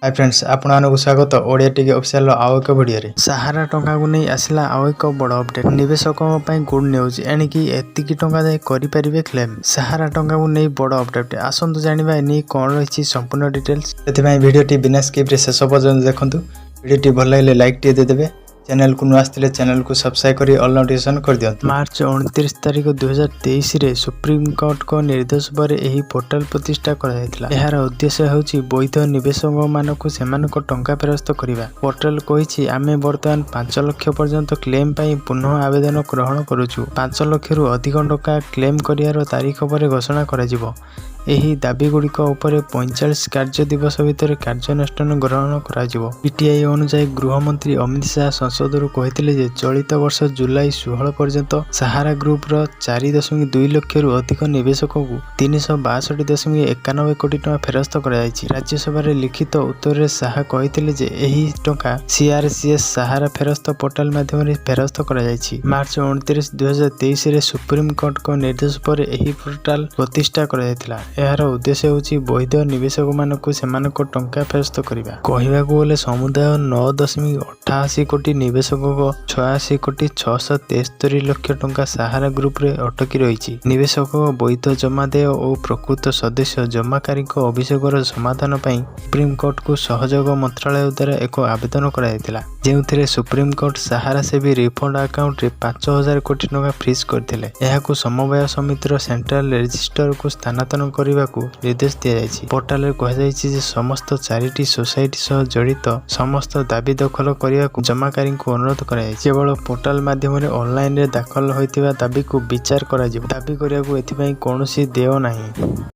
Hi friends आपको स्वागत Odia TV official आउ एक वीडियो रे सहारा टंका को नहीं आसला आउ एक बड़ अपडेट निवेशकों गुड न्यूज एणिकी एतिकी टंका जाए करें क्लेम सहारा टंका को नहीं बड़ अपडेट आसतु जाना एनी कौन रही संपूर्ण डिटेल्स से वीडियो बिना स्किप शेष पर्यटन देखूँ वीडियो भल लगे लाइक टे देदेवे चैनल को नुआ आसते चैनल को सब्सक्राइब कर ऑल नोटिफिकेशन कर दियंतु। मार्च 29 तारिख 2023 रे सुप्रीम कोर्ट को निर्देश पर यही पोर्टाल प्रतिष्ठा कराइथिला। एहार उद्देश्य होची वैध निवेशक मानक सेमानक टंका फेरस्त करिबा। पोर्टाल कहिछि आमे वर्तमान 5 लाख पर्यंत क्लेम पई पुनः आवेदन ग्रहण करूछु। 5 लाख रु अधिक टंका क्लेम करियार तारीख पर घोषणा कराजिवो। एही दाबी गुड़िक उपर 45 कार्य दिवस भितर कार्यानुष्ठान ग्रहण कराजिवो। पीटीआई अनुसार गृहमंत्री अमित शाह संसद कहते चलित वर्ष जुलाई 16 पर्यंत सहारा ग्रुप रो 4.2 लाख रु अधिक निवेशक को 362.91 कोटी टंका फेरस्त कराଯାଇଛି। राज्यसभा लिखित उत्तर में शाह कहते एही टंका सीआरसीएस सहारा फेरस्त पोर्टाल माध्यम फेरस्त कराଯାଇଛି। मार्च 29 2023 रे सुप्रीम कोर्ट को निर्देश पर एही पोर्टाल प्रतिष्ठा कराଯାଇଥିଲା। यार उद्देश्य होची वैध निवेशक मानक सेमानक टंका फेरस्त करिबा। कहबाकू गले समुदाय 9.88 कोटी निवेशक को 86 कोटी 673 लाख टंका सहारा ग्रुप रे अटकी रही। निवेशक वैध जमा देय और प्रकृत सदस्य जमाकारी अभिषेकर समाधान पई सुप्रीम कोर्ट को सहयोग मंत्रालय द्वारा एक आवेदन कराଯାଇଥିଲା। जेउथिरे सुप्रीम कोर्ट सहारा से भी रिफंड अकाउंट रे 5000 कोटी टंका फ्रीज करथिले। एहाकू समवाय समितिर सेंट्रल रजिस्टर को स्थानांतरण करने को निर्देश दि जाएगी। पोर्टाल कहुई समस्त 4टी सोसाइटी सह जड़ित समस्त दाबी दखल करने को जमाकारी को अनुरोध कर केवल पोर्टाल माध्यम ऑनलाइन रे दाखल होता दाबी को विचार करा दाबी करने को एथि कौन देय नहीं।